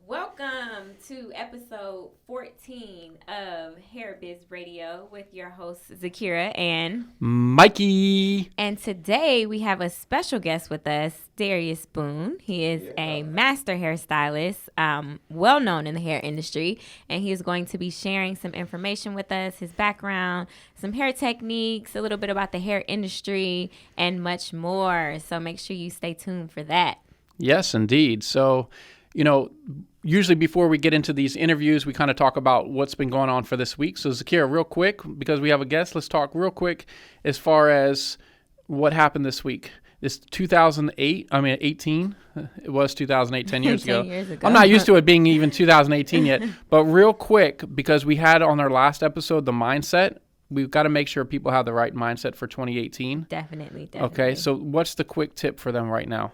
Welcome to episode 14 of Hair Biz Radio with your hosts Zakiyrah and Mikey. And today we have a special guest with us, Darius Boone. He is a master hairstylist, well known in the hair industry, and he is going to be sharing some information with us, his background, some hair techniques, a little bit about the hair industry, and much more. So make sure you stay tuned for that. Yes, indeed. So, usually before we get into these interviews, we kind of talk about what's been going on for this week. So, Zakiyrah, real quick, because we have a guest, let's talk real quick as far as what happened this week. This 18. It was 2008, 10 years ago. 10 years ago. I'm not used to it being even 2018 yet. But real quick, because we had on our last episode the mindset, we've got to make sure people have the right mindset for 2018. Definitely. Okay, so what's the quick tip for them right now?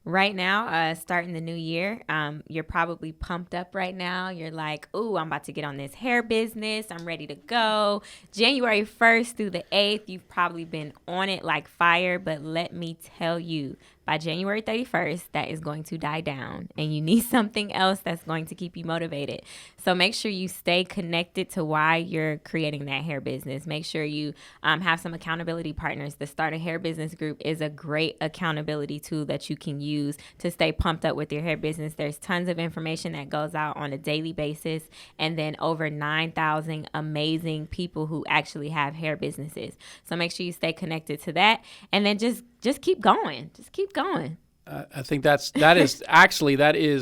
Right now, starting the new year, you're probably pumped up right now. You're like, ooh, I'm about to get on this hair business. I'm ready to go. January 1st through the 8th, you've probably been on it like fire. But let me tell you, by January 31st, that is going to die down. And you need something else that's going to keep you motivated. So make sure you stay connected to why you're creating that hair business. Make sure you have some accountability partners. The Start a Hair Business Group is a great accountability tool that you can use to stay pumped up with your hair business. There's tons of information that goes out on a daily basis. And then over 9,000 amazing people who actually have hair businesses. So make sure you stay connected to that. And then just keep going. Just keep going. I think that is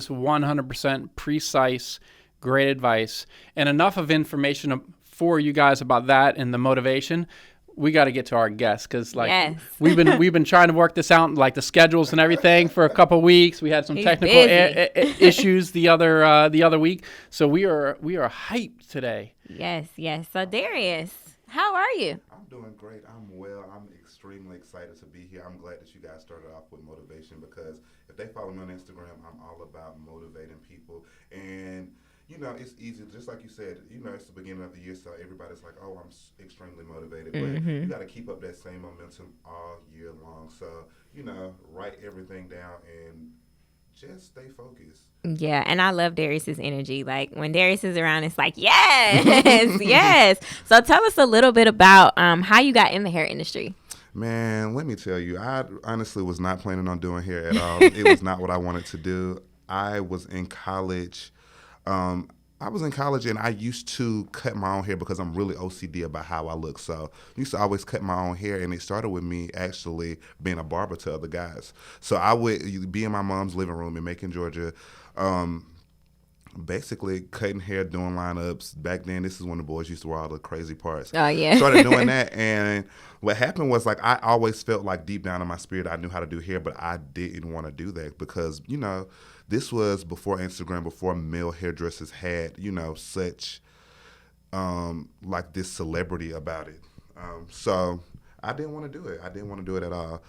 100% precise, great advice, and enough of information for you guys about that and the motivation. We got to get to our guests because we've been trying to work this out, like the schedules and everything, for a couple of weeks. We had some technical issues the other week, so we are hyped today. Yes. So Darius, how are you? I'm doing great. I'm well. I'm extremely excited to be here. I'm glad that you guys started off with motivation because if they follow me on Instagram, I'm all about motivating people. And, it's easy. Just like you said, it's the beginning of the year, so everybody's like, oh, I'm extremely motivated. But you got to keep up that same momentum all year long. So, write everything down and just stay focused. Yeah, and I love Darius's energy. Like when Darius is around, it's like, yes. So tell us a little bit about how you got in the hair industry. Man, let me tell you, I honestly was not planning on doing hair at all. It was not what I wanted to do. I was in college. And I used to cut my own hair because I'm really OCD about how I look. So I used to always cut my own hair, and it started with me actually being a barber to other guys. So I would be in my mom's living room in Macon, Georgia, basically cutting hair, doing lineups. Back then, this is when the boys used to wear all the crazy parts. Oh, yeah. Started doing that, and what happened was, I always felt like deep down in my spirit I knew how to do hair, but I didn't want to do that because, this was before Instagram, before male hairdressers had, such, this celebrity about it. So I didn't want to do it. I didn't want to do it at all.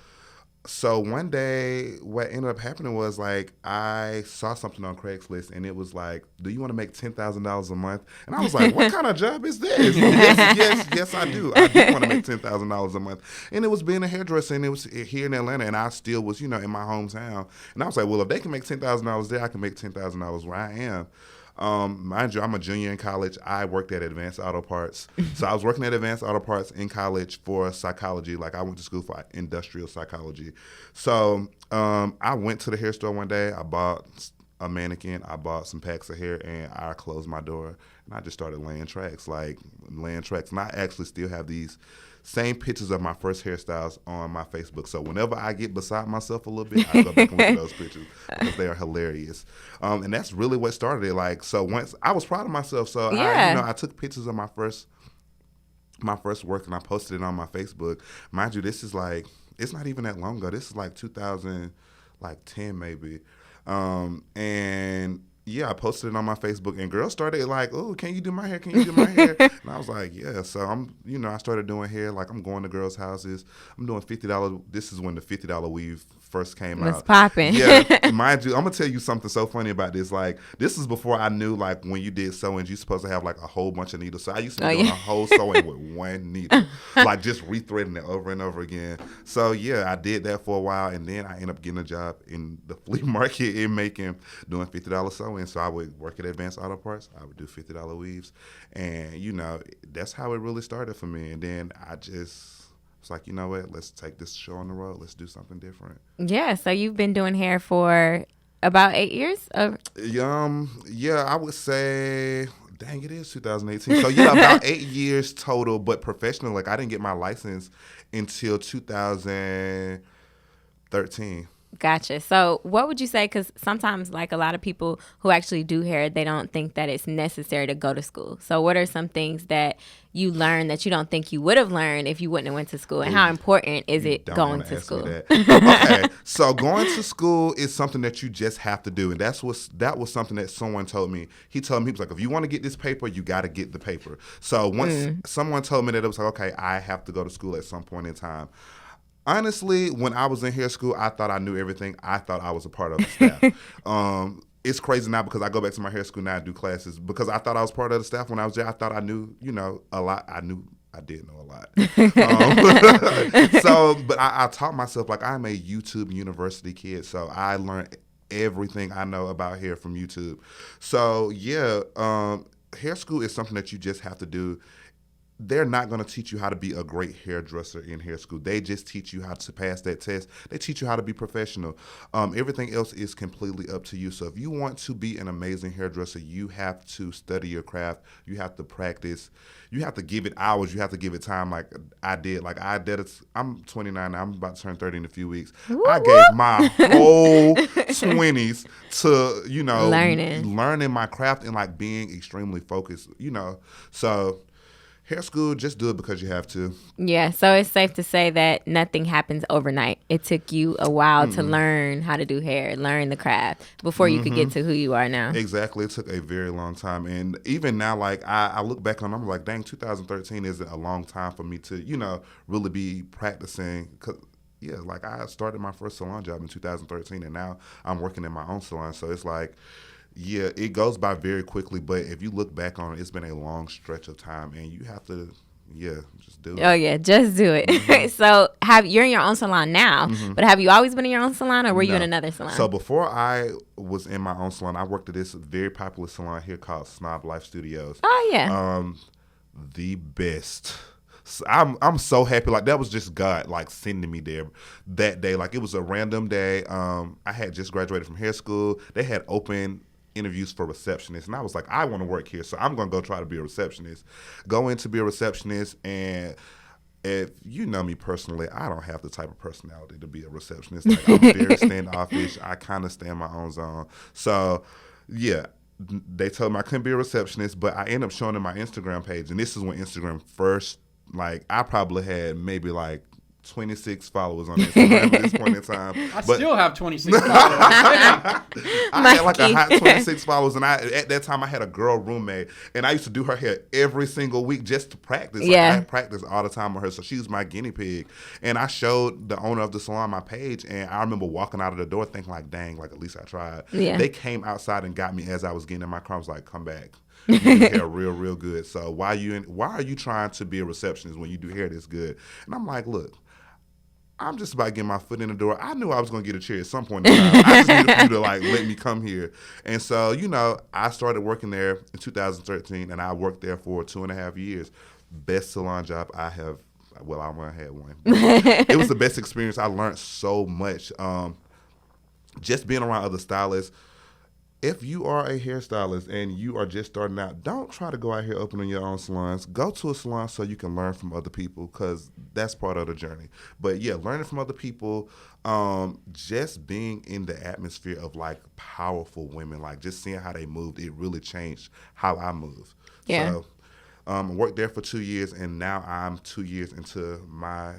So one day, what ended up happening was, I saw something on Craigslist, and it was like, do you want to make $10,000 a month? And I was like, what kind of job is this? Yes, I do. I do want to make $10,000 a month. And it was being a hairdresser, and it was here in Atlanta, and I still was, in my hometown. And I was like, well, if they can make $10,000 there, I can make $10,000 where I am. Mind you, I'm a junior in college. I worked at Advanced Auto Parts. So I was working at Advanced Auto Parts in college for psychology. I went to school for industrial psychology. So I went to the hair store one day. I bought a mannequin. I bought some packs of hair, and I closed my door. And I just started laying tracks. And I actually still have these same pictures of my first hairstyles on my Facebook. So whenever I get beside myself a little bit, I go back and look at those pictures because they are hilarious. And that's really what started it. So once I was proud of myself, so I took pictures of my first work and I posted it on my Facebook. Mind you, this is it's not even that long ago. This is 2010 maybe. And yeah, I posted it on my Facebook, and girls started oh, can you do my hair? Can you do my hair? And I was like, yeah. So I started doing hair. I'm going to girls' houses. I'm doing $50. This is when the $50 weave first came out. Was popping. Yeah, mind you, I'm gonna tell you something so funny about this. This is before I knew when you did sewing, you're supposed to have a whole bunch of needles. So I used to be doing a whole sewing with one needle, just rethreading it over and over again. So yeah, I did that for a while, and then I ended up getting a job in the flea market in Macon doing $50 sewing. and so I would work at Advanced Auto Parts. I would do $50 weaves, and that's how it really started for me. And then I just was like, you know what? Let's take this show on the road. Let's do something different. Yeah. So you've been doing hair for about 8 years? Yeah, I would say, dang, it is 2018. So yeah, about 8 years total, but professional. Like I didn't get my license until 2013. Gotcha. So what would you say, because sometimes like a lot of people who actually do hair, they don't think that it's necessary to go to school. So what are some things that you learned that you don't think you would have learned if you wouldn't have went to school, and how important is it going to school? Okay, so going to school is something that you just have to do, and that was something that someone told me. He told me, he was like, if you want to get this paper, you got to get the paper. So once someone told me that, it was like, okay, I have to go to school at some point in time. Honestly, when I was in hair school, I thought I knew everything. I thought I was a part of the staff. It's crazy now because I go back to my hair school now and do classes because I thought I was part of the staff when I was there. I thought I knew, a lot. I did know a lot. But I taught myself, like I'm a YouTube university kid, so I learned everything I know about hair from YouTube. So yeah, hair school is something that you just have to do. They're not going to teach you how to be a great hairdresser in hair school. They just teach you how to pass that test. They teach you how to be professional. Everything else is completely up to you. So if you want to be an amazing hairdresser, you have to study your craft. You have to practice. You have to give it hours. You have to give it time like I did. Like I did it. I'm 29 now. I'm about to turn 30 in a few weeks. Woo-woo. I gave my whole 20s to, learning my craft and like being extremely focused, So hair school, just do it because you have to. Yeah, so it's safe to say that nothing happens overnight. It took you a while to learn how to do hair, learn the craft before you could get to who you are now. Exactly. It took a very long time. And even now, like, I look back on it, I'm like, dang, 2013 isn't a long time for me to, really be practicing. Cause, yeah, like I started my first salon job in 2013, and now I'm working in my own salon. So it's like, yeah, it goes by very quickly, but if you look back on it, it's been a long stretch of time, and you have to, just do it. Oh, yeah, just do it. So you're in your own salon now, but have you always been in your own salon, or were you in another salon? So before I was in my own salon, I worked at this very popular salon here called Snob Life Studios. Oh, yeah. The best. I'm so happy. Like that was just God like sending me there that day. Like it was a random day. I had just graduated from hair school. They had open interviews for receptionists, and I was like, I want to work here, so I'm gonna go try to be a receptionist. Go in to be a receptionist, and if you know me personally, I don't have the type of personality to be a receptionist. Like I'm very standoffish. I kind of stay in my own zone. So yeah, they told me I couldn't be a receptionist, but I ended up showing them my Instagram page, and this is when Instagram first, like I probably had maybe like 26 followers on Instagram at this point in time. I still have 26 followers. I had like a hot 26 followers, and at that time I had a girl roommate, and I used to do her hair every single week just to practice. Yeah. Like, I practiced all the time with her, so she was my guinea pig. And I showed the owner of the salon my page, and I remember walking out of the door thinking like, dang, like at least I tried. Yeah. They came outside and got me as I was getting in my car. I was like, come back. You do hair real good. So why are you trying to be a receptionist when you do hair this good? And I'm like, look, I'm just about getting my foot in the door. I knew I was going to get a chair at some point in time. I just needed you to like let me come here. And so, I started working there in 2013, and I worked there for 2.5 years. Best salon job I have. Well, I only had one. It was the best experience. I learned so much. Just being around other stylists. If you are a hairstylist and you are just starting out, don't try to go out here opening your own salons. Go to a salon so you can learn from other people, because that's part of the journey. But yeah, learning from other people, just being in the atmosphere of like powerful women, like just seeing how they moved, it really changed how I move. Yeah. So I worked there for 2 years, and now I'm 2 years into my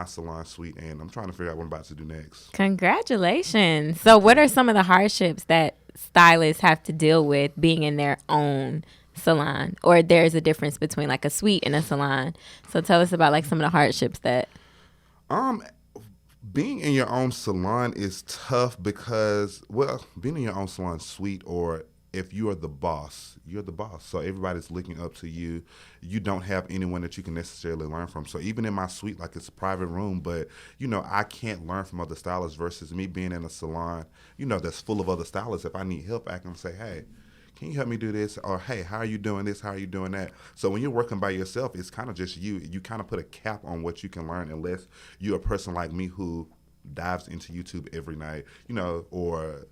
salon suite, and I'm trying to figure out what I'm about to do next. Congratulations. So what are some of the hardships that stylists have to deal with being in their own salon, or there's a difference between like a suite and a salon? So tell us about like some of the hardships that being in your own salon is tough because, well, being in your own salon suite or if you are the boss, you're the boss. So everybody's looking up to you. You don't have anyone that you can necessarily learn from. So even in my suite, like it's a private room, but, I can't learn from other stylists versus me being in a salon, that's full of other stylists. If I need help, I can say, hey, can you help me do this? Or, hey, how are you doing this? How are you doing that? So when you're working by yourself, it's kind of just you. You kind of put a cap on what you can learn unless you're a person like me who dives into YouTube every night, or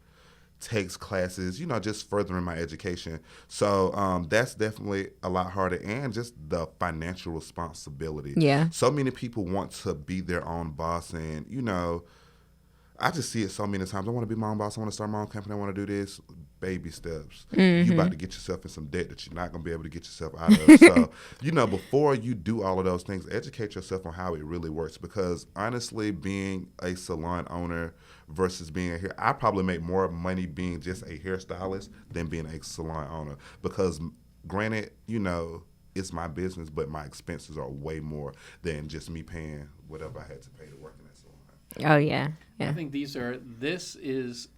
takes classes, just furthering my education. So that's definitely a lot harder, and just the financial responsibility. Yeah. So many people want to be their own boss, and, I just see it so many times. I want to be my own boss. I want to start my own company. I want to do this. Baby steps. You about to get yourself in some debt that you're not going to be able to get yourself out of. So, before you do all of those things, educate yourself on how it really works. Because honestly, being a salon owner versus being a hair, I probably make more money being just a hairstylist than being a salon owner. Because granted, it's my business, but my expenses are way more than just me paying whatever I had to pay to work in that salon. Oh, yeah. I think this is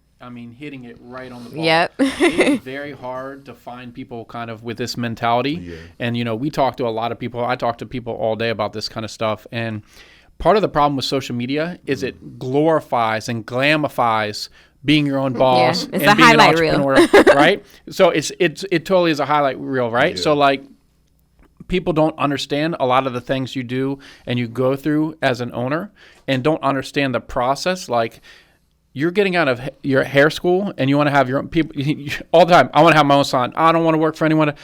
hitting it right on the ball. Yep. It's very hard to find people kind of with this mentality. Yeah. And, we talk to a lot of people. I talk to people all day about this kind of stuff. And part of the problem with social media is it glorifies and glamifies being your own boss and being an entrepreneur, right? So it totally is a highlight reel, right? Yeah. So people don't understand a lot of the things you do and you go through as an owner and don't understand the process. Like, you're getting out of your hair school and you want to have your own people all the time. I want to have my own salon. I don't want to work for anyone.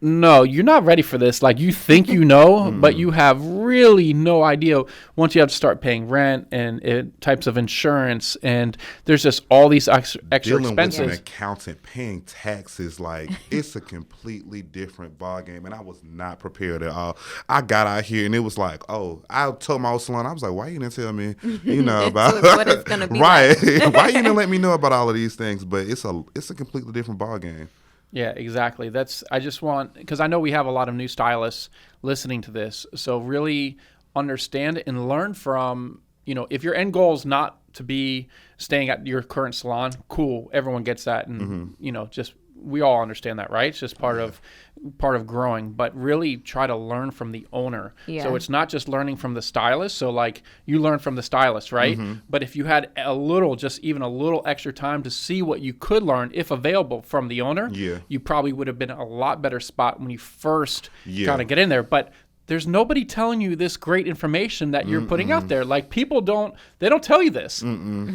No, you're not ready for this. Like, you think you know, but you have really no idea once you have to start paying rent and types of insurance, and there's just all these extra expenses. With an accountant, paying taxes, it's a completely different ballgame, and I was not prepared at all. I got out here, and it was like, I told my old salon, I was like, why you didn't tell me, about what it's gonna be right? Why you didn't let me know about all of these things? But it's a completely different ballgame. Yeah, exactly. I just want, because I know we have a lot of new stylists listening to this. So really understand and learn from, if your end goal is not to be staying at your current salon, cool. Everyone gets that. And, just, we all understand that, right? It's just part of growing, but really try to learn from the owner. Yeah. So it's not just learning from the stylist. So you learn from the stylist, right? But if you had even a little extra time to see what you could learn, if available, from the owner, you probably would have been in a lot better spot when you first kind of get in there. But there's nobody telling you this great information that you're putting out there. People don't tell you this,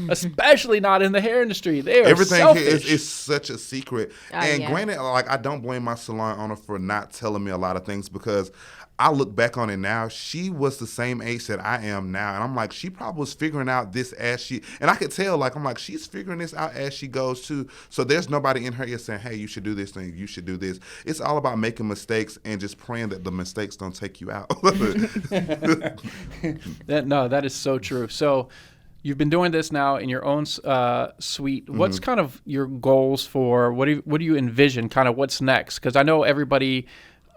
especially not in the hair industry. They are everything selfish. Is such a secret. And granted, I don't blame my salon owner for not telling me a lot of things, because I look back on it now. She was the same age that I am now. And I'm like, she probably was figuring out this and I could tell, I'm like, she's figuring this out as she goes too. So there's nobody in her ear saying, hey, you should do this thing. You should do this. It's all about making mistakes and just praying that the mistakes don't take you out. That is so true. So you've been doing this now in your own suite. What's kind of your goals for, what do you envision, kind of what's next? Because I know everybody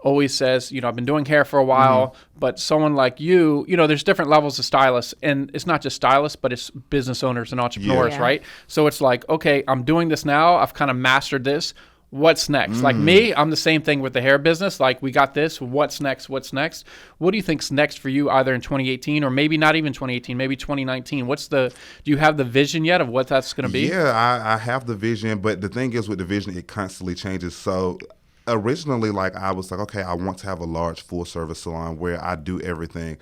always says, I've been doing hair for a while, but someone like you, there's different levels of stylists, and it's not just stylists, but it's business owners and entrepreneurs, right? So it's like, okay, I'm doing this now. I've kind of mastered this. What's next? Like me, I'm the same thing with the hair business. We got this. What's next? What's next? What do you think's next for you, either in 2018 or maybe not even 2018, maybe 2019? Do you have the vision yet of what that's going to be? Yeah, I have the vision, but the thing is with the vision, it constantly changes. So originally, I was like, okay, I want to have a large full-service salon where I do everything.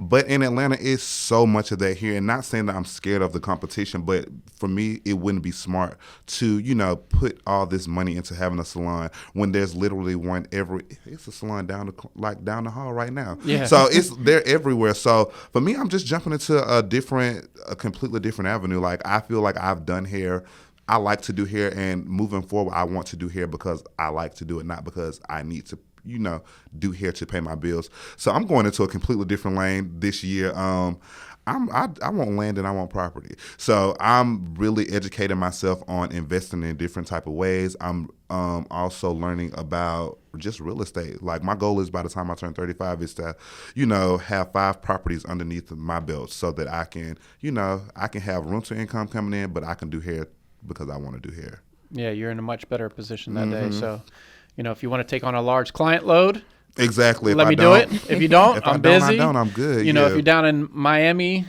But in Atlanta, it's so much of that here. And not saying that I'm scared of the competition, but for me, it wouldn't be smart to, put all this money into having a salon when there's literally one it's a salon down the hall right now. Yeah. So they're everywhere. So for me, I'm just jumping into a completely different avenue. I feel like I've done hair. I like to do hair, and moving forward, I want to do hair because I like to do it, not because I need to, do hair to pay my bills. So I'm going into a completely different lane this year. I want land and I want property. So I'm really educating myself on investing in different type of ways. I'm also learning about just real estate. My goal is by the time I turn 35 is to, have 5 properties underneath my belt so that I can, I can have rental income coming in, but I can do hair because I want to do hair. Yeah, you're in a much better position that day. So, if you want to take on a large client load, exactly. Let me do it. If you don't, I'm busy. I don't, I'm good. If you're down in Miami,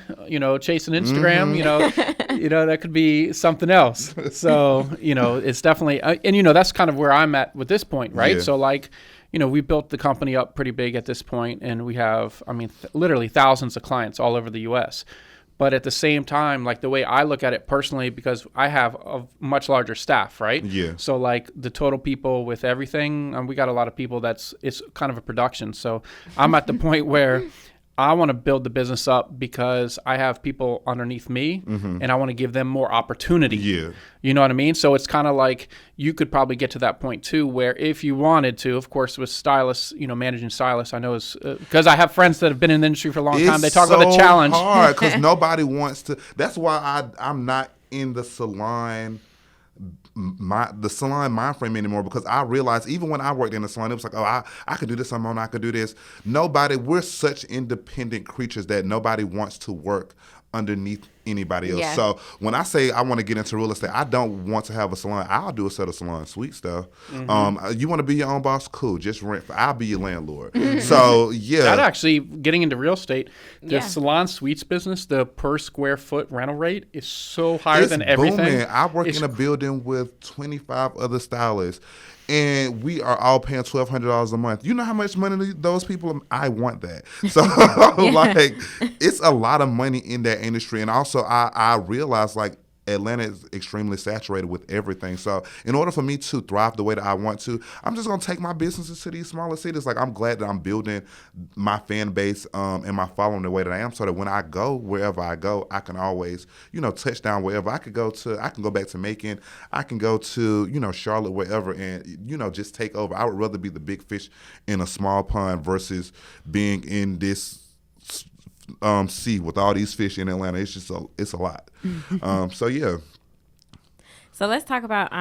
chasing Instagram, that could be something else. So, it's definitely, and that's kind of where I'm at with this point, right? Yeah. So we built the company up pretty big at this point, and we have, literally thousands of clients all over the U.S. But at the same time, like the way I look at it personally, because I have a much larger staff, right? Yeah. So like the total people with everything, we got a lot of people it's kind of a production. So I'm at the point where I want to build the business up because I have people underneath me and I want to give them more opportunity. Yeah. You know what I mean? So it's kind of like you could probably get to that point too, where if you wanted to, of course, with stylists, managing stylists, I know is because I have friends that have been in the industry for a long time. They talk about the challenge. It's hard because nobody wants to. That's why I'm not in the salon. The salon mind frame anymore, because I realized even when I worked in the salon, it was like, oh, I could do this, I could do this. We're such independent creatures that nobody wants to work underneath anybody else. Yeah. So when I say I want to get into real estate, I don't want to have a salon. I'll do a set of salon suite stuff. You want to be your own boss? Cool. Just rent. I'll be your landlord. So yeah. That actually, getting into real estate, the salon suites business, the per square foot rental rate is so higher than everything. Booming. I work in a building with 25 other stylists, and we are all paying $1,200 a month. You know how much money those people? I want that. So it's a lot of money in that industry. And also I realize Atlanta is extremely saturated with everything. So in order for me to thrive the way that I want to, I'm just going to take my businesses to these smaller cities. I'm glad that I'm building my fan base and my following the way that I am, so that when I go wherever I go, I can always, touch down wherever I could go to. I can go back to Macon. I can go to, Charlotte, wherever, and, just take over. I would rather be the big fish in a small pond versus being in this sea with all these fish in Atlanta. It's a lot. So yeah. So let's talk about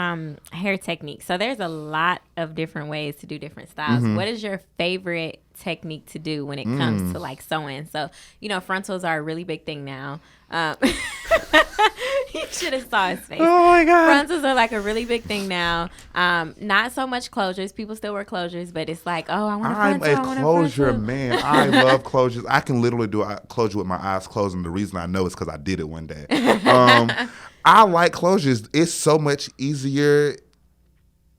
hair technique. So there's a lot of different ways to do different styles. What is your favorite technique to do when it comes to sewing? So, frontals are a really big thing now. You should have saw his face. Oh my God. Frontals are a really big thing now. Not so much closures. People still wear closures, but it's I want a frontal. I'm a closure man. I love closures. I can literally do a closure with my eyes closed, and the reason I know is because I did it one day. I like closures. It's so much easier.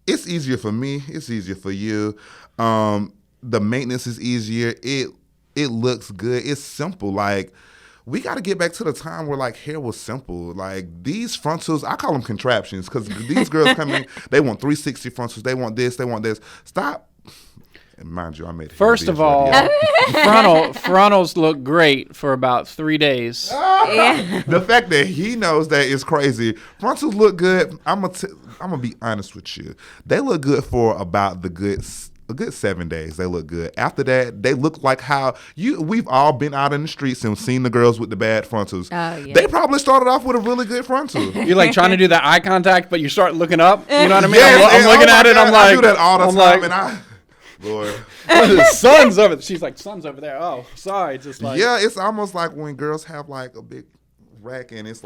It's easier for me. It's easier for you. The maintenance is easier. It looks good. It's simple. We got to get back to the time where hair was simple. These frontals, I call them contraptions, because these girls come in, they want 360 frontals. They want this. They want this. Stop. And mind you, I made it. First of all, frontals look great for about 3 days. The fact that he knows that is crazy. Frontals look good. I'm gonna be honest with you. They look good for about a good 7 days. They look good. After that, they look like how we've all been out in the streets and seen the girls with the bad frontals. Oh, yeah. They probably started off with a really good frontal. You're trying to do that eye contact, but you start looking up. You know what I mean? Yes, I'm looking at it. God, I do that all the time, and Lord. The sun's over there. She's like, sun's over there. Oh, sorry. Just yeah, it's almost like when girls have a big rack, and it's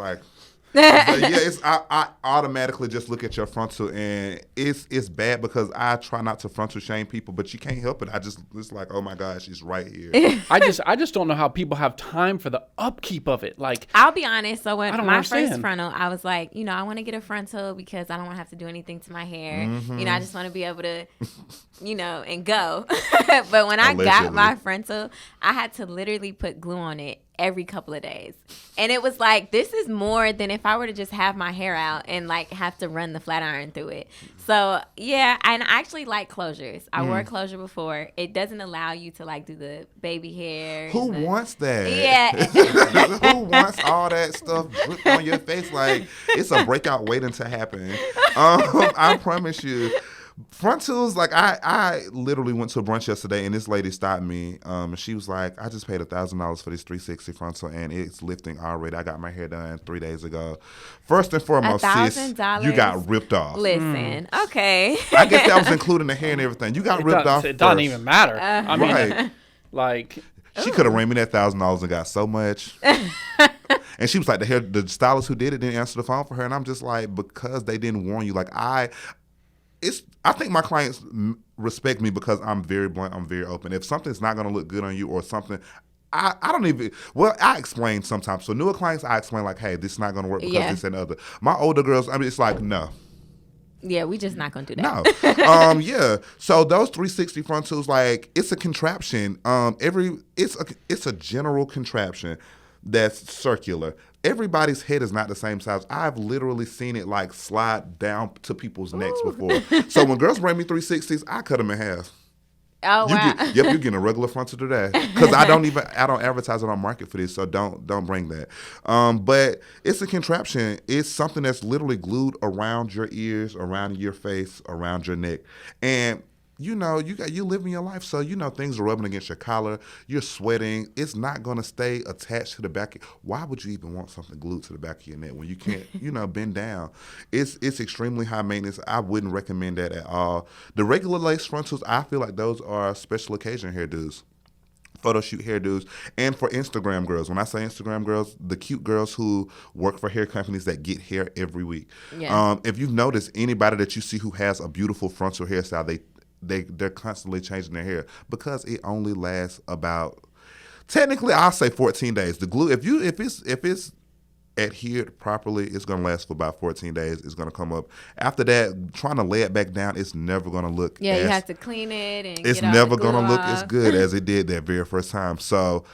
I automatically just look at your frontal, and it's bad because I try not to frontal shame people, but you can't help it. It's like, oh my gosh, it's right here. I just don't know how people have time for the upkeep of it. I'll be honest. So when my first frontal, I was I want to get a frontal because I don't want to have to do anything to my hair. I just want to be able to, and go. But when I got my frontal, I had to literally put glue on it every couple of days. And it was this is more than if I were to just have my hair out and have to run the flat iron through it. So yeah, and I actually like closures. I wore a closure before. It doesn't allow you to do the baby hair. Who wants that? Yeah. Who wants all that stuff dripped on your face? It's a breakout waiting to happen. I promise you. Frontals, I literally went to a brunch yesterday, and this lady stopped me. And she was like, I just paid $1,000 for this 360 frontal, and it's lifting already. I got my hair done 3 days ago. First and foremost, sis, you got ripped off. Listen, okay. I guess that was including the hair and everything. You got ripped off. It doesn't even matter. I mean, She could have ran me that $1,000 and got so much. And she was like, the stylist who did it didn't answer the phone for her. And I'm just like, because they didn't warn you. Like, I think my clients respect me because I'm very blunt, I'm very open. If something's not going to look good on you or something, I don't even, I explain sometimes. So newer clients, I explain like, hey, this is not going to work because this and other. My older girls, I mean, it's like, no. Yeah, we just not going to do that. No. Yeah. So those 360 frontals, like, it's a contraption. It's a general contraption that's circular. Everybody's head is not the same size. I've literally seen it like slide down to people's necks before. So when girls bring me 360s, I cut them in half. Oh, wow. You're getting a regular frontal today. Because I don't advertise it on market for this, so don't bring that. But it's a contraption. It's something that's literally glued around your ears, around your face, around your neck. And you living your life, so things are rubbing against your collar, you're sweating, it's not going to stay attached to the back. Why would you even want something glued to the back of your neck when you can't bend down? It's extremely high maintenance. I wouldn't recommend that at all. The regular lace frontals, I feel like those are special occasion hairdos, photo shoot hairdos, and for Instagram girls. When I say Instagram girls, the cute girls who work for hair companies that get hair every week. Yeah. If you've noticed, anybody that you see who has a beautiful frontal hairstyle, they're constantly changing their hair because it only lasts about, technically I'll say 14 days. The glue, if it's adhered properly, it's gonna last for about 14 days. It's gonna come up. After that, trying to lay it back down, it's never gonna look. Yeah, you have to clean it and it's get never all the glue gonna look off. as good as it did that very first time. So,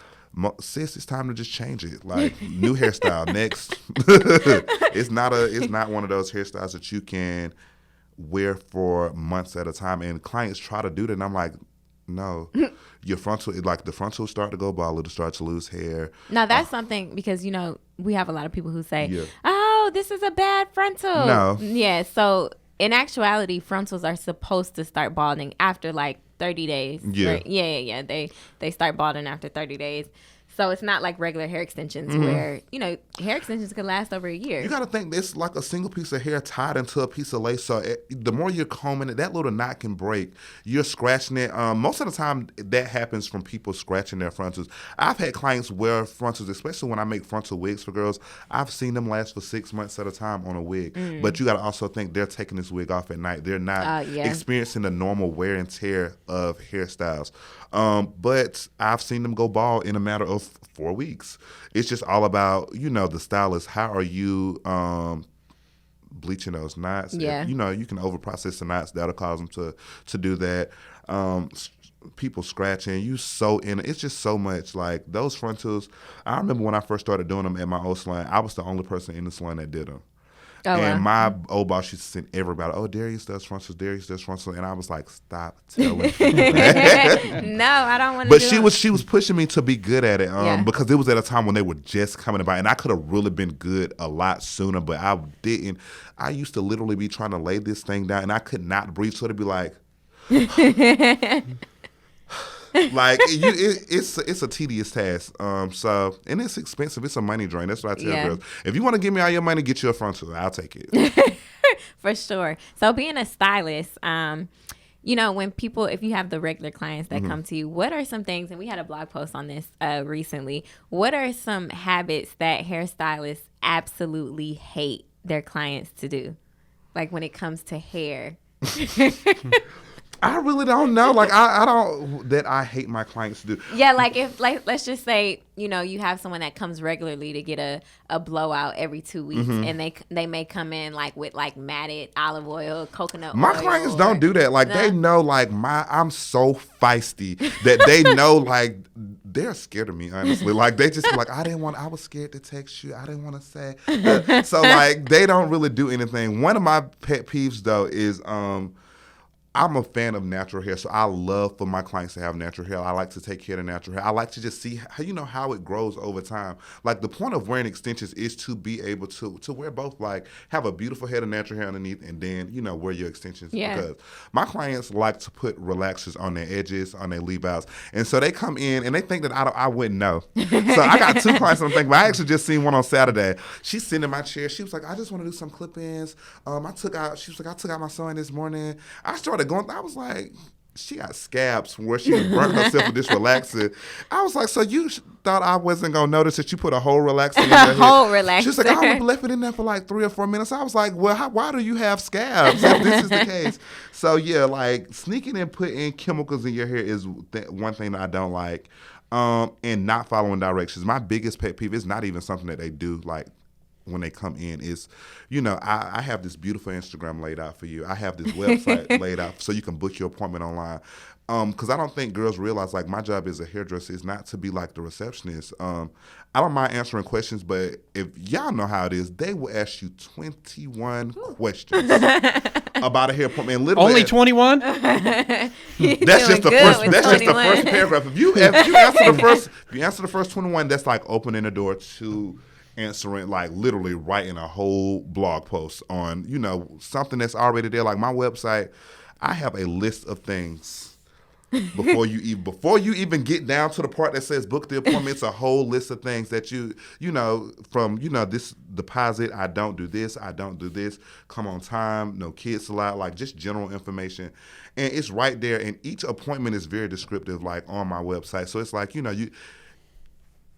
sis, it's time to just change it. Like, new hairstyle next. It's not one of those hairstyles that you can wear for months at a time, and clients try to do that, and I'm like, no. Your frontal, like, the frontal start to go bald, it'll start to lose hair. Now that's something, because we have a lot of people who say, oh, this is a bad frontal. No. Yeah, so in actuality, frontals are supposed to start balding after like 30 days. Yeah. Right? Yeah. They start balding after 30 days. So it's not like regular hair extensions where, hair extensions can last over a year. You got to think it's like a single piece of hair tied into a piece of lace. So the more you're combing it, that little knot can break. You're scratching it. Most of the time, that happens from people scratching their frontals. I've had clients wear frontals, especially when I make frontal wigs for girls. I've seen them last for 6 months at a time on a wig. But you got to also think they're taking this wig off at night. They're not experiencing the normal wear and tear of hairstyles. But I've seen them go bald in a matter of 4 weeks. It's just all about, the stylist. How are you bleaching those knots? Yeah. You can overprocess the knots. That'll cause them to do that. People scratching, you sew in. It's just so much. Like, those frontals, I remember when I first started doing them at my old salon, I was the only person in the salon that did them. Oh, and my old boss used to send everybody, oh, Darius does frontals. And I was like, stop telling me that. No, I don't want to. But she was pushing me to be good at it because it was at a time when they were just coming about. And I could have really been good a lot sooner, but I didn't. I used to literally be trying to lay this thing down, and I could not breathe. So it'd be like... like, it's a tedious task. And it's expensive. It's a money drain. That's what I tell girls. If you want to give me all your money, get you a frontal. I'll take it. For sure. So being a stylist, when people, if you have the regular clients that come to you, what are some things, and we had a blog post on this recently, what are some habits that hairstylists absolutely hate their clients to do? Like, when it comes to hair. I really don't know. Like, I don't, that I hate my clients to do. Yeah, like, let's just say, you have someone that comes regularly to get a blowout every 2 weeks, and they may come in like with like matted olive oil, coconut oil. My clients don't do that. Like, they know, like, I'm so feisty that they know, like, they're scared of me, honestly. Like, they just be like, I was scared to text you. I didn't want to say. So, like, they don't really do anything. One of my pet peeves, though, is, I'm a fan of natural hair, so I love for my clients to have natural hair. I like to take care of natural hair. I like to just see how it grows over time. Like, the point of wearing extensions is to be able to wear both, like, have a beautiful head of natural hair underneath, and then, wear your extensions. Yeah. Because my clients like to put relaxers on their edges, on their leave outs. And so they come in and they think that I wouldn't know. So I got 2 clients I'm thinking, but I actually just seen one on Saturday. She's sitting in my chair. She was like, I just want to do some clip-ins. I took out my sewing this morning. I started going, I was like, she got scabs from where she burnt herself with this relaxer. I was like, so you thought I wasn't going to notice that you put a whole relaxer in your head? Whole relaxer. She was like, I only left it in there for like 3 or 4 minutes. I was like, well, why do you have scabs if this is the case? So, yeah, like sneaking and putting chemicals in your hair is one thing that I don't like. And not following directions. My biggest pet peeve is not even something that they do like when they come in is, I have this beautiful Instagram laid out for you. I have this website laid out so you can book your appointment online. Because I don't think girls realize, like, my job as a hairdresser is not to be like the receptionist. I don't mind answering questions, but if y'all know how it is, they will ask you 21 questions about a hair appointment. And literally, only 21? That's just the first. That's just the first paragraph. If you answer the first 21, that's like opening the door to answering, like literally writing a whole blog post on something that's already there. Like my website, I have a list of things. Before you even get down to the part that says book the appointment, it's a whole list of things that from this deposit, I don't do this, come on time, no kids allowed, like just general information. And it's right there, and each appointment is very descriptive, like on my website. So it's like,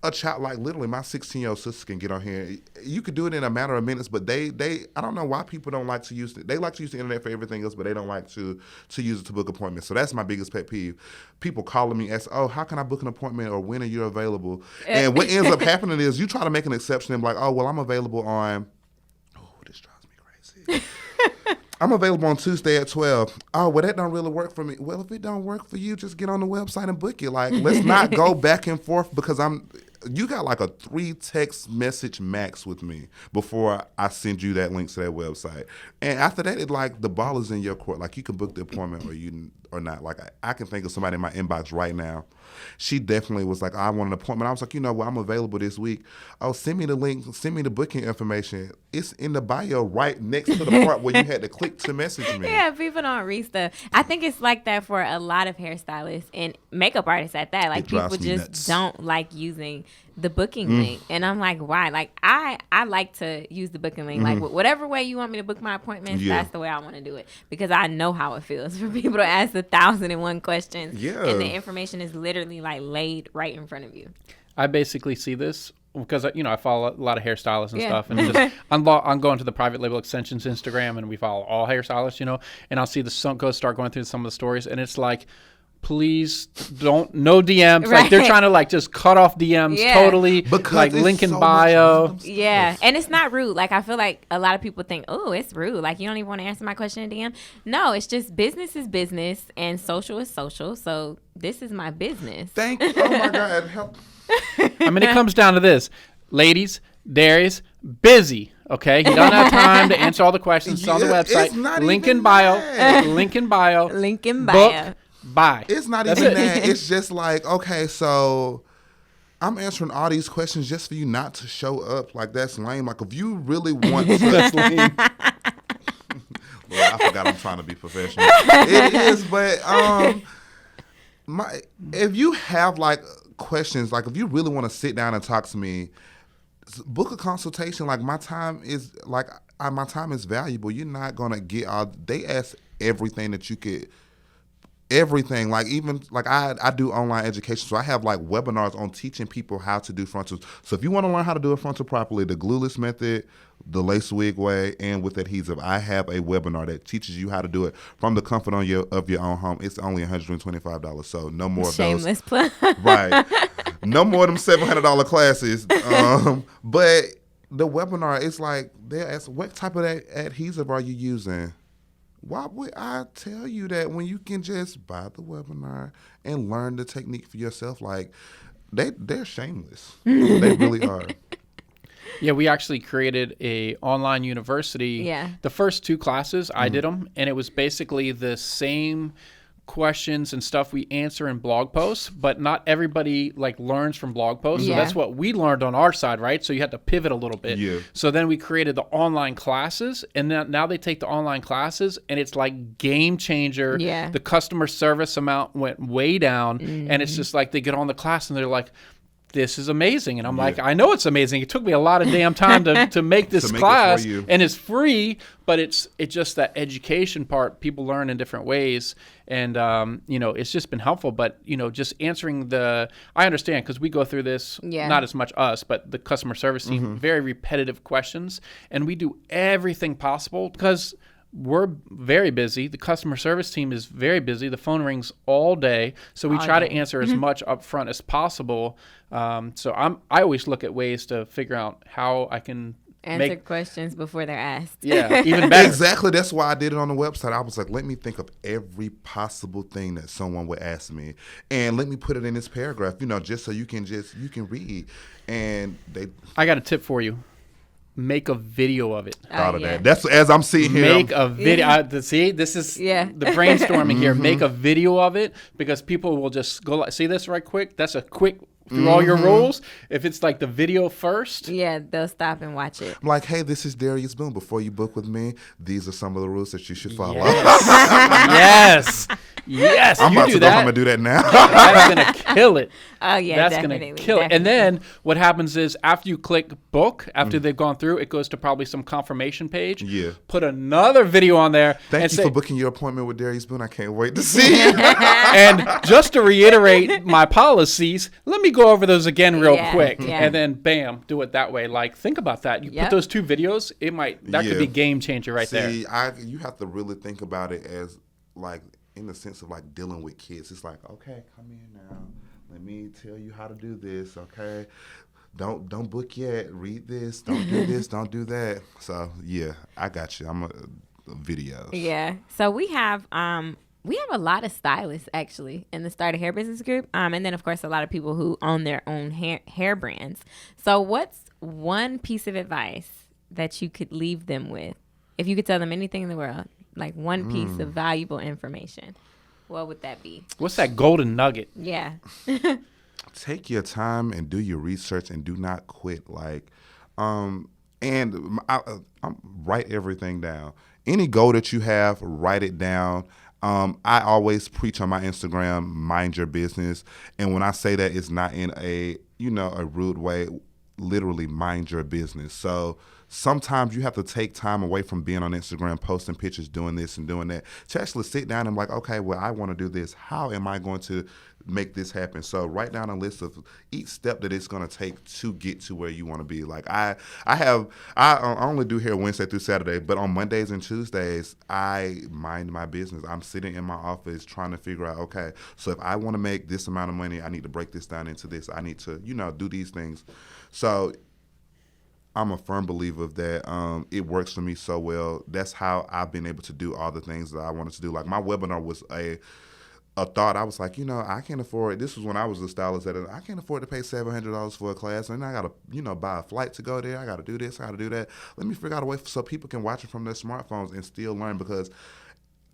a child, like literally my 16-year-old sister can get on here. You could do it in a matter of minutes, but they I don't know why people don't like to use it. They like to use the internet for everything else, but they don't like to use it to book appointments. So that's my biggest pet peeve. People calling me, ask, oh, how can I book an appointment, or when are you available? And what ends up happening is you try to make an exception and be like, oh, well, I'm available on, this drives me crazy. I'm available on Tuesday at 12. Oh, well, that don't really work for me. Well, if it don't work for you, just get on the website and book it. Like, let's not go back and forth because you got like a 3 text message max with me before I send you that link to that website. And after that, it's like the ball is in your court. Like you can book the appointment or not. Like I can think of somebody in my inbox right now. She definitely was like, I want an appointment. I was like, I'm available this week. Oh, send me the link. Send me the booking information. It's in the bio right next to the part where you had to click to message me. Yeah, people don't read stuff. I think it's like that for a lot of hairstylists and makeup artists at that. Like people just don't like using the booking link. And I'm like, why? Like I like to use the booking link. Like whatever way you want me to book my appointments, that's the way I want to do it. Because I know how it feels for people to ask 1,001 questions. Yeah. And the information is literally like laid right in front of you. I basically see this because I follow a lot of hairstylists and stuff, and just I'm going to the private label extensions Instagram, and we follow all hairstylists, and I'll see start going through some of the stories, and it's like, please no DMs. Right. Like they're trying to like just cut off DMs totally, because like link in bio. Yeah, and it's not rude. Like I feel like a lot of people think, oh, it's rude. Like you don't even want to answer my question in DM. No, it's just business is business and social is social. So this is my business. Oh my God, help. I mean, it comes down to this, ladies. Darius busy. Okay, he doesn't have time to answer all the questions. It's on the website. Link in bio. Link in bio. Link in bio. Book. Bye. It's not even that. It's just like, okay, so I'm answering all these questions just for you not to show up. Like, that's lame. Like, if you really want to. That's lame. Well, I forgot I'm trying to be professional. It is, but if you have, like, questions, like, if you really want to sit down and talk to me, book a consultation. Like, my time is valuable. You're not going to get all. They ask everything that you could. Everything, like even like I do online education, so I have like webinars on teaching people how to do frontals. So if you want to learn how to do a frontal properly, the glueless method, the lace wig way, and with adhesive, I have a webinar that teaches you how to do it from the comfort of your own home. It's only $125, so no more of those. Shameless plug. Right, no more of them $700 classes. But the webinar, it's like they ask, what type of adhesive are you using? Why would I tell you that when you can just buy the webinar and learn the technique for yourself? Like, they're shameless. They really are. Yeah, we actually created a online university. Yeah. The first 2 classes, I did them, and it was basically the same questions and stuff we answer in blog posts, but not everybody like learns from blog posts. So that's what we learned on our side, right? So you had to pivot a little bit. Yeah. So then we created the online classes, and now they take the online classes, and it's like game changer. Yeah. The customer service amount went way down, and it's just like they get on the class and they're like, this is amazing. And I'm like, I know it's amazing. It took me a lot of damn time to make this class, and it's free, but it's just that education part people learn in different ways. And, it's just been helpful. But, just answering I understand, because we go through this, not as much us, but the customer service team, very repetitive questions. And we do everything possible because we're very busy. The customer service team is very busy. The phone rings all day. So we try to answer as much upfront as possible. So I always look at ways to figure out how I can answer questions before they're asked. Yeah, even better. Exactly. That's why I did it on the website. I was like, let me think of every possible thing that someone would ask me, and let me put it in this paragraph, just so you can read. And I got a tip for you. Make a video of it. Thought of that. That's as I'm seeing here. Make a video. See, this is the brainstorming here. Make a video of it, because people will just go see this right quick. That's a quick through all your rules. If it's like the video first, they'll stop and watch it. I'm like, hey, this is Darius Boone. Before you book with me, these are some of the rules that you should follow. Yes, I'm about to that. I'm gonna do that now. That's gonna kill it. Oh yeah, that's gonna kill it. And then what happens is after you click book, after they've gone through, it goes to probably some confirmation page. Yeah. Put another video on there. Thank you for booking your appointment with Darius Boone. I can't wait to see you. And just to reiterate my policies, let me go over those again real quick, and then bam, do it that way. Like, think about that. You put those 2 videos, that could be game changer there. You have to really think about it as like in the sense of like dealing with kids. It's like, okay, come in now. Let me tell you how to do this. Okay, don't book yet. Read this. Don't do this. Don't do that. So I got you. I'm a videos. Yeah. So we have a lot of stylists actually in the Start a Hair Business group, and then of course a lot of people who own their own hair brands. So what's one piece of advice that you could leave them with, if you could tell them anything in the world, like one piece of valuable information? What would that be? What's that golden nugget? Yeah. Take your time and do your research and do not quit. And write everything down. Any goal that you have, write it down. I always preach on my Instagram, mind your business. And when I say that, it's not in a rude way. Literally, mind your business. So sometimes you have to take time away from being on Instagram, posting pictures, doing this and doing that, to actually sit down and okay, well, I want to do this. How am I going to make this happen? So write down a list of each step that it's going to take to get to where you want to be. Like I only do hair Wednesday through Saturday, but on Mondays and Tuesdays, I mind my business. I'm sitting in my office trying to figure out, okay, so if I want to make this amount of money, I need to break this down into this. I need to, do these things. So I'm a firm believer of that. It works for me so well. That's how I've been able to do all the things that I wanted to do. Like my webinar was a thought. I was like, I can't afford. This was when I was a stylist I can't afford to pay $700 for a class, and I gotta, buy a flight to go there. I gotta do this. I gotta do that. Let me figure out a way so people can watch it from their smartphones and still learn, because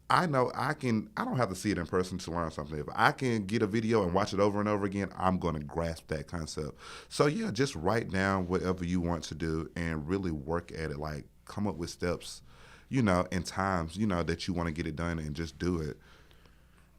I know I don't have to see it in person to learn something. If I can get a video and watch it over and over again, I'm going to grasp that concept. So just write down whatever you want to do and really work at it. Like, come up with steps, and times, that you want to get it done, and just do it.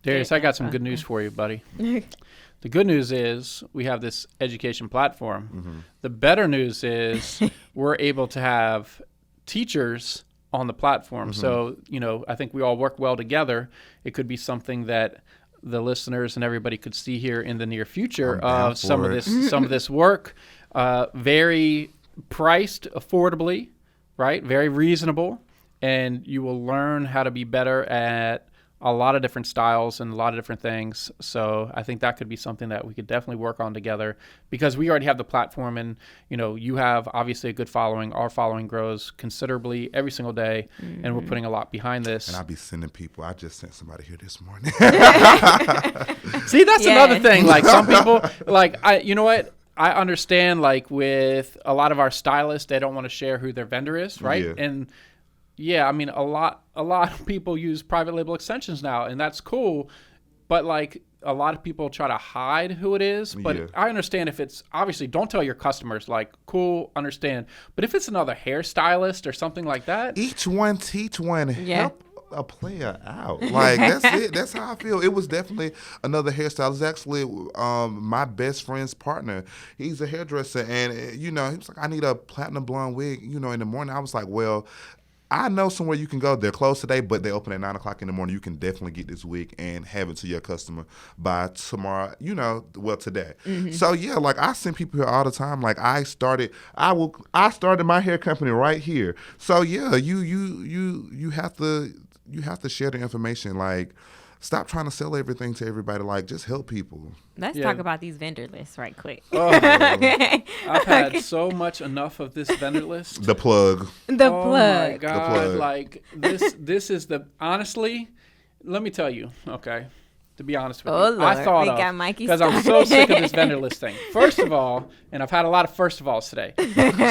Darius, I got some good news for you, buddy. The good news is we have this education platform. Mm-hmm. The better news is we're able to have teachers on the platform. Mm-hmm. So, I think we all work well together. It could be something that the listeners and everybody could see here in the near future of some of this work, very priced affordably, right? Very reasonable. And you will learn how to be better at a lot of different styles and a lot of different things. So I think that could be something that we could definitely work on together, because we already have the platform, and you have obviously a good following. Our following grows considerably every single day, and we're putting a lot behind this. And I'll be sending people. I just sent somebody here this morning. See, that's another thing. Like, some people, I understand, like, with a lot of our stylists, they don't want to share who their vendor is, right? Yeah. And yeah, I mean, a lot of people use private label extensions now, and that's cool. But like, a lot of people try to hide who it is. But I understand if it's, obviously, don't tell your customers, like, cool, understand. But if it's another hairstylist or something like that, each one teach one. Yeah. a player out. Like, that's it. That's how I feel. It was definitely another hairstylist. Actually, my best friend's partner. He's a hairdresser, and he was like, I need a platinum blonde wig. In the morning, I was like, well, I know somewhere you can go. They're closed today, but they open at 9:00 in the morning. You can definitely get this wig and have it to your customer by tomorrow. Today. Mm-hmm. So yeah, like I send people here all the time. Like I started my hair company right here. So yeah, you have to share the information. Like, stop trying to sell everything to everybody. Like, just help people. Let's talk about these vendor lists right quick. Oh, I've had so much enough of this vendor list. The plug. Oh my God. Like this is honestly, let me tell you, okay, to be honest with you. Lord. I thought we got Mikey because I'm so sick of this vendor list thing. First of all, and I've had a lot of first of alls today.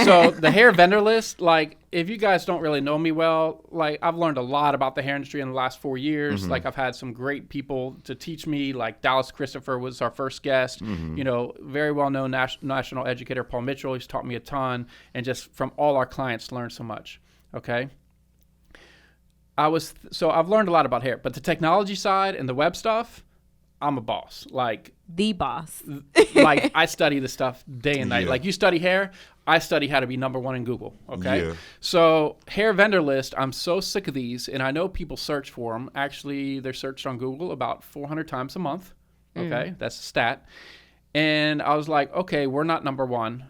So the hair vendor list, like, if you guys don't really know me well, like, I've learned a lot about the hair industry in the last 4 years. Mm-hmm. Like, I've had some great people to teach me. Like, Dallas Christopher was our first guest. Mm-hmm. Very well-known national educator Paul Mitchell. He's taught me a ton. And just from all our clients, learned so much. Okay? So I've learned a lot about hair. But the technology side and the web stuff, I'm a boss. Like, the boss. Like, I study this stuff day and night. Yeah. Like, you study hair, I study how to be number one in Google, okay? Yeah. So, hair vendor list, I'm so sick of these, and I know people search for them. Actually, they're searched on Google about 400 times a month, okay? That's a stat. And I was like, okay, we're not number one.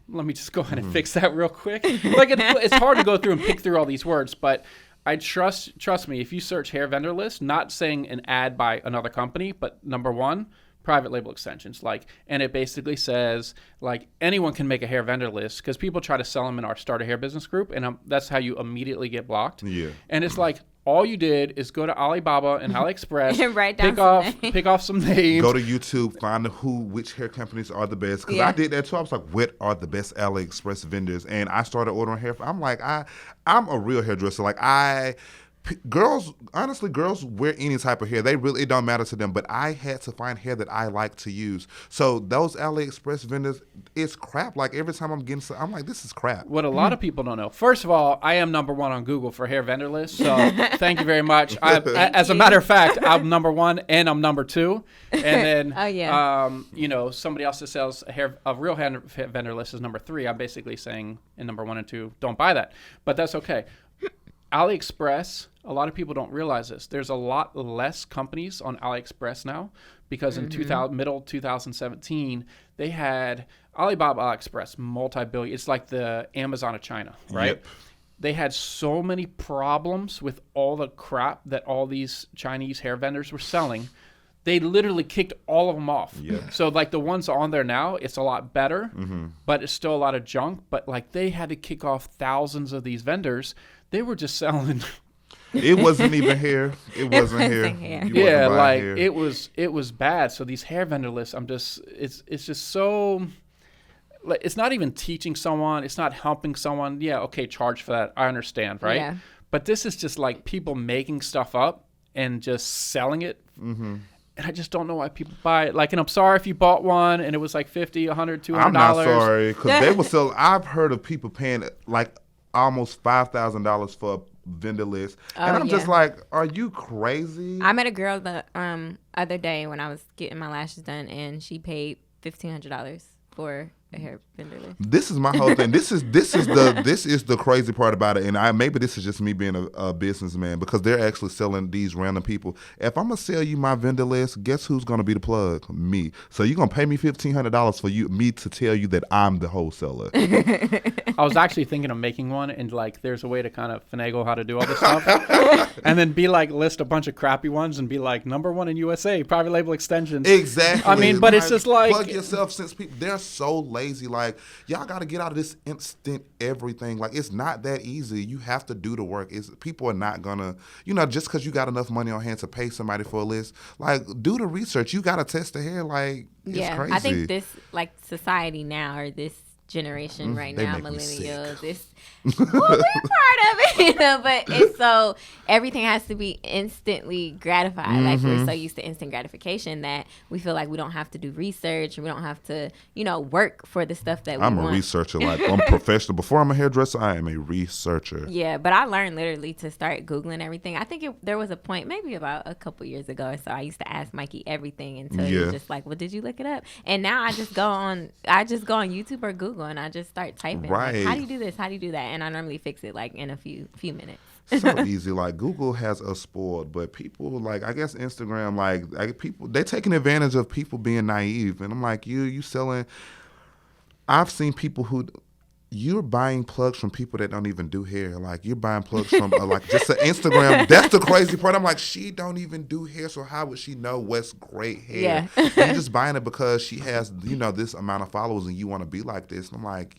Let me just go ahead and fix that real quick. Like, it's hard to go through and pick through all these words, but I trust me, if you search hair vendor list, not saying an ad by another company, but number one, private label extensions. Like, and it basically says, like, anyone can make a hair vendor list, because people try to sell them in our Start a Hair Business group, and that's how you immediately get blocked. Yeah. And it's like, all you did is go to Alibaba and AliExpress and write down pick off some names. Go to YouTube, find which hair companies are the best. Because I did that too. I was like, what are the best AliExpress vendors? And I started ordering hair. I'm like, I'm a real hairdresser. Like, girls wear any type of hair. It don't matter to them. But I had to find hair that I like to use. So those AliExpress vendors, it's crap. Like, every time I'm like, this is crap. What a lot of people don't know. First of all, I am number one on Google for hair vendor lists. So thank you very much. As a matter of fact, I'm number one and I'm number two. And then, somebody else that sells a real hair vendor list is number three. I'm basically saying in number one and two, don't buy that. But that's okay. AliExpress, a lot of people don't realize this. There's a lot less companies on AliExpress now, because in middle 2017, they had Alibaba AliExpress, multi-billion. It's like the Amazon of China, right? Yep. They had so many problems with all the crap that all these Chinese hair vendors were selling. They literally kicked all of them off. Yeah. So, like, the ones on there now, it's a lot better, but it's still a lot of junk. But, like, they had to kick off thousands of these vendors. They were just selling. It wasn't even hair. It wasn't hair. Yeah, like hair. It was bad. So these hair vendor lists, it's just so, like, it's not even teaching someone. It's not helping someone. Yeah, okay, charge for that. I understand, right? Yeah. But this is just like people making stuff up and just selling it. Mm-hmm. And I just don't know why people buy it. Like, and I'm sorry if you bought one and it was like $50, $100, $200. I'm not sorry, because they will sell. I've heard of people paying like almost $5,000 for a vendor list, and I'm just like, are you crazy? I met a girl the other day when I was getting my lashes done, and she paid $1,500 for a hair vendor list. This is my whole thing. This is the crazy part about it, and maybe this is just me being a businessman, because they're actually selling these random people. If I'm gonna sell you my vendor list, guess who's gonna be the plug? Me. So you're gonna pay me $1,500 for me to tell you that I'm the wholesaler. I was actually thinking of making one, and like, there's a way to kind of finagle how to do all this stuff, and then be like, list a bunch of crappy ones and be like, number one in USA, private label extensions. Exactly. I mean, but it's just like, plug yourself, since people, they're so lazy. Like, y'all got to get out of this instant everything. Like, it's not that easy. You have to do the work. People are not gonna, just because you got enough money on hand to pay somebody for a list. Like, do the research. You got to test the hair. Like, it's crazy. I think this, like, society now, or this generation right they now, make me millennials. It's well, we're part of it, but it's so everything has to be instantly gratified. Like we're so used to instant gratification that we feel like we don't have to do research and we don't have to, work for the stuff that we want. I'm a researcher. Like I'm professional. Before I'm a hairdresser, I am a researcher. Yeah, but I learned literally to start Googling everything. I think there was a point maybe about a couple years ago or so. I used to ask Mikey everything until he was just like, well, did you look it up? And now I just go on YouTube or Google and I just start typing. Right. Like, how do you do this? How do you do that? And I normally fix it like in a few minutes. So easy. Like Google has us spoiled, but people like I guess Instagram like people they taking advantage of people being naive. And I'm like, you selling. I've seen people who. You're buying plugs from people that don't even do hair. Like you're buying plugs from like just an Instagram. That's the crazy part. I'm like, she don't even do hair, so how would she know what's great hair? Yeah. You're just buying it because she has this amount of followers and you want to be like this. And I'm like,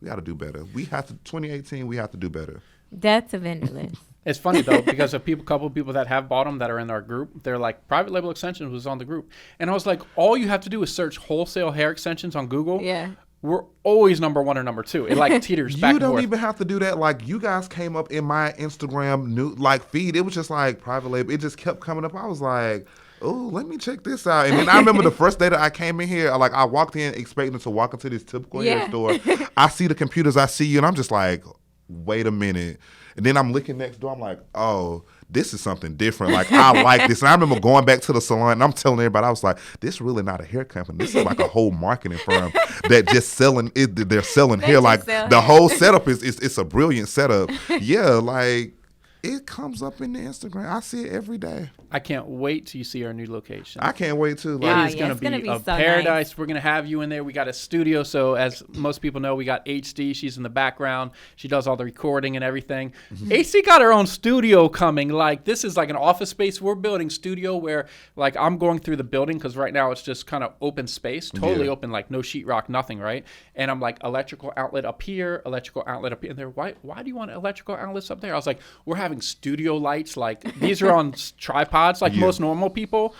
we got to do better. We have to 2018. We have to do better. That's a vendor list. It's funny though because a couple of people that have bought them that are in our group, they're like private label extensions was on the group, and I was like, all you have to do is search wholesale hair extensions on Google. Yeah. We're always number 1 or number 2. It like teeters back and forth. You don't even have to do that. Like you guys came up in my Instagram feed. It was just like private label. It just kept coming up. I was like, oh, let me check this out. And then I remember the first day that I came in here, like I walked in expecting to walk into this typical hair store. I see the computers, I see you, and I'm just like, wait a minute. And then I'm looking next door. I'm like, oh, this is something different. Like, I like this. And I remember going back to the salon, and I'm telling everybody, I was like, this is really not a hair company. This is like a whole marketing firm that just selling it. They're selling hair. Like, the whole setup it's a brilliant setup. Yeah, like, it comes up in the Instagram. I see it every day. I can't wait till you see our new location. I can't wait to. Like, it is going to be a so paradise. Nice. We're going to have you in there. We got a studio. So as most people know, we got HD. She's in the background. She does all the recording and everything. HD got her own studio coming. Like this is like an office space. We're building studio where like I'm going through the building because right now it's just kind of open space, totally open, like no sheetrock, nothing, right? And I'm like electrical outlet up here, electrical outlet up here. And they're why do you want electrical outlets up there? I was like, we're having studio lights. Like these are on tripods. Like most normal people,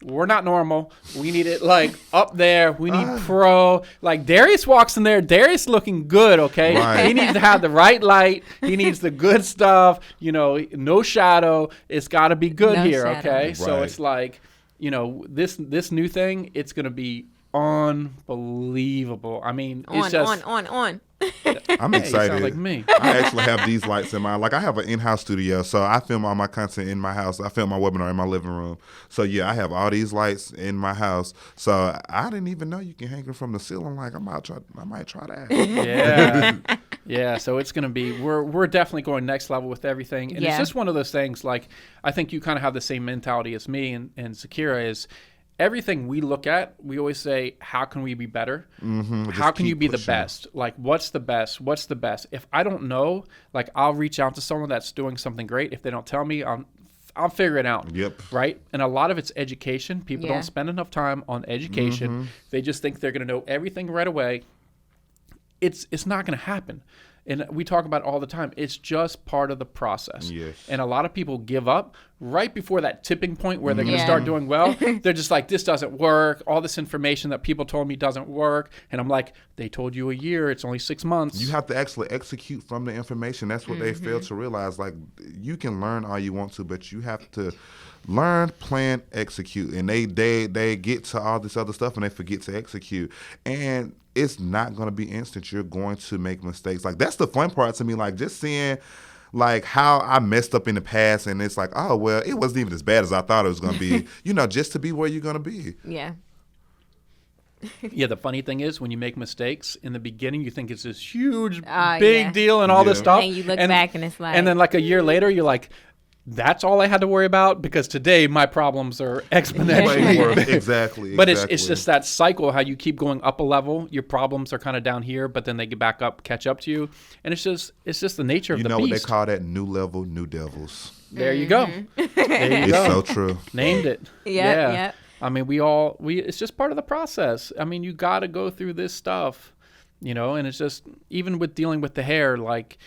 we're not normal. We need it like up there. We need pro. Like Darius walks in there. Darius looking good, okay? Right. He needs to have the right light. He needs the good stuff. No shadow. It's got to be good here, shadow. Okay? Right. So it's like, this new thing. It's gonna be unbelievable. I mean, it's just on. I'm excited. You sound like me. I actually have these lights in my I have an in-house studio, so I film all my content in my house. I film my webinar in my living room. So yeah, I have all these lights in my house. So I didn't even know you can hang them from the ceiling. Like I might try that. Yeah. Yeah, so it's going to be we're definitely going next level with everything. And it's just one of those things, like I think you kind of have the same mentality as me and Zakiyrah is everything we look at, we always say, how can we be better? How can you be the best? Like, what's the best? What's the best? If I don't know, like, I'll reach out to someone that's doing something great. If they don't tell me, I'll figure it out. Yep. Right? And a lot of it's education. People don't spend enough time on education. They just think they're going to know everything right away. It's not going to happen. And we talk about it all the time. It's just part of the process. Yes. And a lot of people give up right before that tipping point where they're going to start doing well. They're just like, this doesn't work. All this information that people told me doesn't work. And I'm like, they told you a year. It's only 6 months. You have to actually execute from the information. That's what they fail to realize. Like, you can learn all you want to, but you have to learn, plan, execute. And they get to all this other stuff and they forget to execute. And it's not going to be instant. You're going to make mistakes. Like, that's the fun part to me. Like, just seeing like how I messed up in the past, and it's like, oh, well, it wasn't even as bad as I thought it was going to be, just to be where you're going to be. Yeah. Yeah, the funny thing is when you make mistakes in the beginning, you think it's this huge, big deal and all this stuff. And you look back and it's like. And then like a year later, you're like, that's all I had to worry about because today my problems are exponentially big. Exactly. But it's just that cycle, how you keep going up a level. Your problems are kind of down here, but then they get back up, catch up to you. And it's just the nature of the beast. You know what they call that? New level, new devils. There you go. There you it's go. So true. Named it. Yeah. I mean, it's just part of the process. I mean, you got to go through this stuff, and it's just, even with dealing with the hair, like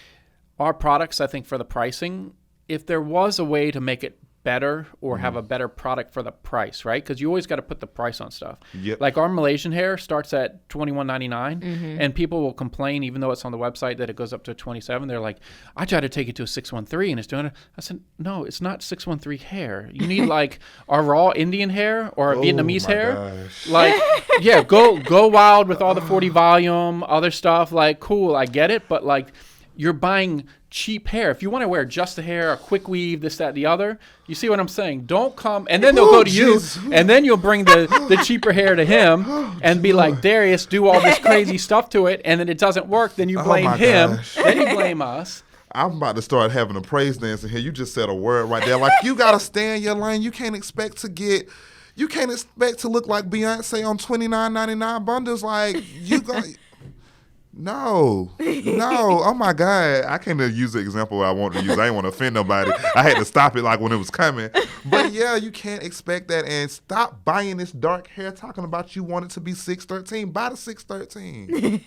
our products, I think for the pricing, if there was a way to make it better or have a better product for the price, right? Because you always got to put the price on stuff. Yep. Like our Malaysian hair starts at $21.99, and people will complain, even though it's on the website, that it goes up to $27. They're like, I tried to take it to a 613 and it's doing it. I said, no, it's not 613 hair. You need like our raw Indian hair or Vietnamese hair. Gosh. Like, yeah, go wild with all the 40 volume, other stuff. Like, cool, I get it, but like, you're buying cheap hair. If you want to wear just the hair, a quick weave, this, that, the other, you see what I'm saying? Don't come, and then they'll go to you, and then you'll bring the cheaper hair to him and be like, Darius, do all this crazy stuff to it, and then it doesn't work, then you blame him, then you blame us. I'm about to start having a praise dance in here. You just said a word right there. Like, you got to stay in your lane. You can't expect to look like Beyonce on $29.99 bundles. Like, you got... No. Oh my God. I can't even use the example I wanted to use. I didn't want to offend nobody. I had to stop it like when it was coming. But yeah, you can't expect that. And stop buying this dark hair talking about you want it to be 613. Buy the 613.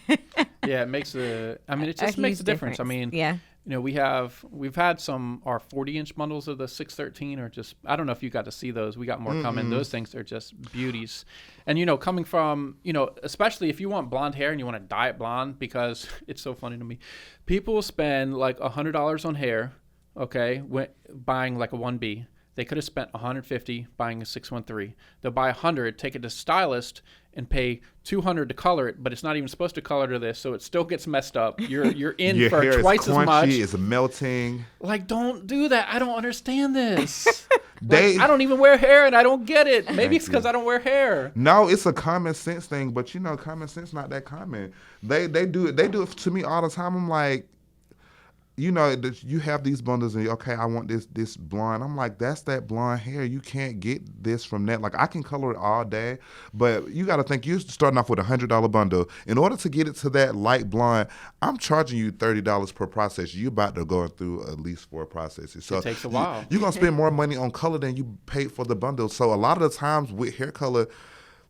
Yeah, it makes it just makes a difference. I mean, yeah. You know, we've had our 40-inch bundles of the 613 or just, I don't know if you got to see those. We got more coming. Those things are just beauties. And, you know, coming from, you know, especially if you want blonde hair and you want to dye it blonde, because it's so funny to me. People will spend like $100 on hair, okay, buying like a 1B. They could have spent $150 buying a 613. They'll buy $100, take it to Stylist, and pay $200 to color it, but it's not even supposed to color to this, so it still gets messed up. You're in Your for hair twice is crunchy, as much. It's melting. Like, don't do that. I don't understand this. I don't even wear hair, and I don't get it. Maybe it's because I don't wear hair. No, it's a common sense thing, but you know, common sense not that common. They do it to me all the time. I'm like, you know, you have these bundles and okay, I want this blonde. I'm like, that's that blonde hair. You can't get this from that. Like, I can color it all day, but you got to think you're starting off with $100 bundle. In order to get it to that light blonde, I'm charging you $30 per process. You about to go through at least 4 processes. So it takes a while. You're gonna spend more money on color than you paid for the bundle. So a lot of the times with hair color,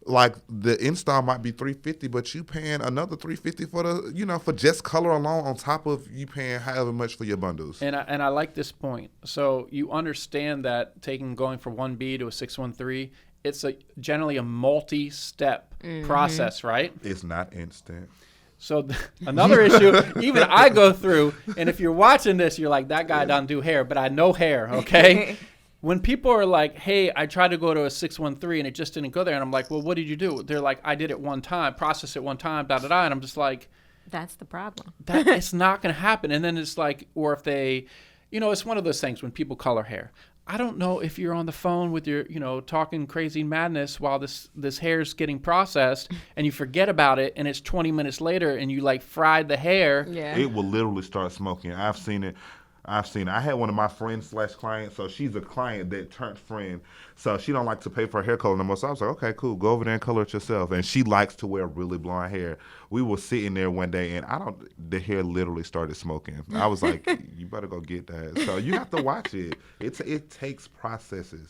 like the install might be $350, but you paying another $350 for the, you know, for just color alone on top of you paying however much for your bundles. And I like this point. So you understand that going from 1B to a 613, it's generally a multi-step process, right? It's not instant. So another issue, even I go through, and if you're watching this, you're like, that guy doesn't do hair, but I know hair, okay? When people are like, hey, I tried to go to a 613 and it just didn't go there. And I'm like, well, what did you do? They're like, I did it one time, processed it one time, And I'm just like, that's the problem. It's not going to happen. And then it's like, or if they, you know, it's one of those things when people color hair. I don't know if you're on the phone with your, you know, talking crazy madness while this hair's getting processed and you forget about it and it's 20 minutes later and you like fried the hair. Yeah. It will literally start smoking. I've seen it. I had one of my friends / clients, so she's a client that turned friend. So she don't like to pay for her hair color no more. So I was like, okay, cool, go over there and color it yourself. And she likes to wear really blonde hair. We were sitting there one day, and the hair literally started smoking. I was like, you better go get that. So you have to watch it. It takes processes.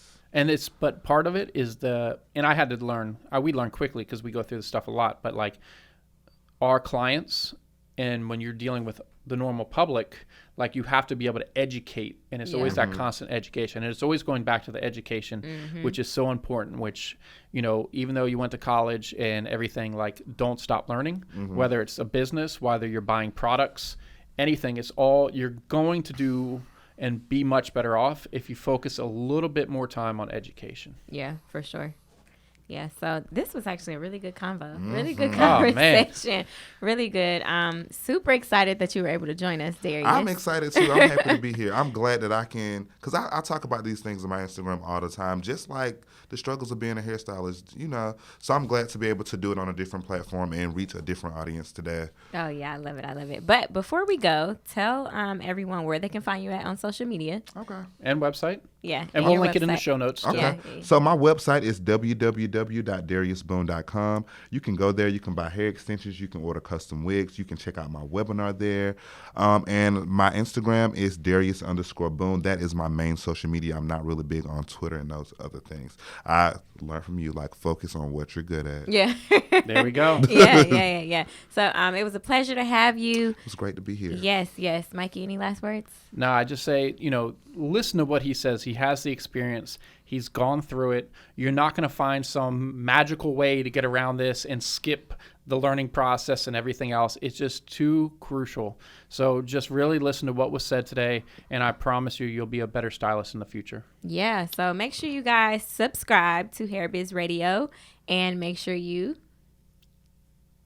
But part of it is and I had to learn, we learn quickly because we go through this stuff a lot, but like our clients, and when you're dealing with the normal public, like you have to be able to educate, and it's always that constant education, and it's always going back to the education, which is so important, which, you know, even though you went to college and everything, like, don't stop learning, whether it's a business, whether you're buying products, anything, it's all you're going to do and be much better off if you focus a little bit more time on education. Yeah, for sure. Yeah, so this was actually a really good convo. Really good conversation. Really good. Super excited that you were able to join us, Darius. I'm excited too. I'm happy to be here. I'm glad that I can, because I talk about these things on my Instagram all the time, just like the struggles of being a hairstylist, you know. So I'm glad to be able to do it on a different platform and reach a different audience today. Oh, yeah, I love it. But before we go, tell everyone where they can find you at on social media. Okay. And website. Yeah. And we'll link it in the show notes. Okay. Yeah. So my website is www.dariusboone.com. You can go there. You can buy hair extensions. You can order custom wigs. You can check out my webinar there. And my Instagram is Darius_Boone. That is my main social media. I'm not really big on Twitter and those other things. I learn from you, like, focus on what you're good at. Yeah. There we go. Yeah. So it was a pleasure to have you. It was great to be here. Yes. Mikey, any last words? No, I just say, you know, listen to what he says he has the experience. He's gone through it. You're not going to find some magical way to get around this and skip the learning process and everything else. It's just too crucial. So just really listen to what was said today, and I promise you, you'll be a better stylist in the future. Yeah, so make sure you guys subscribe to Hair Biz Radio, and make sure you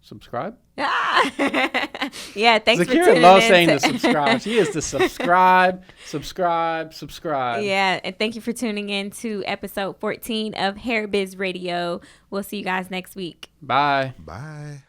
subscribe. Yeah, thanks for tuning in. Zakiyrah loves saying to subscribe. She is to subscribe. Yeah, and thank you for tuning in to episode 14 of Hair Biz Radio. We'll see you guys next week. Bye. Bye.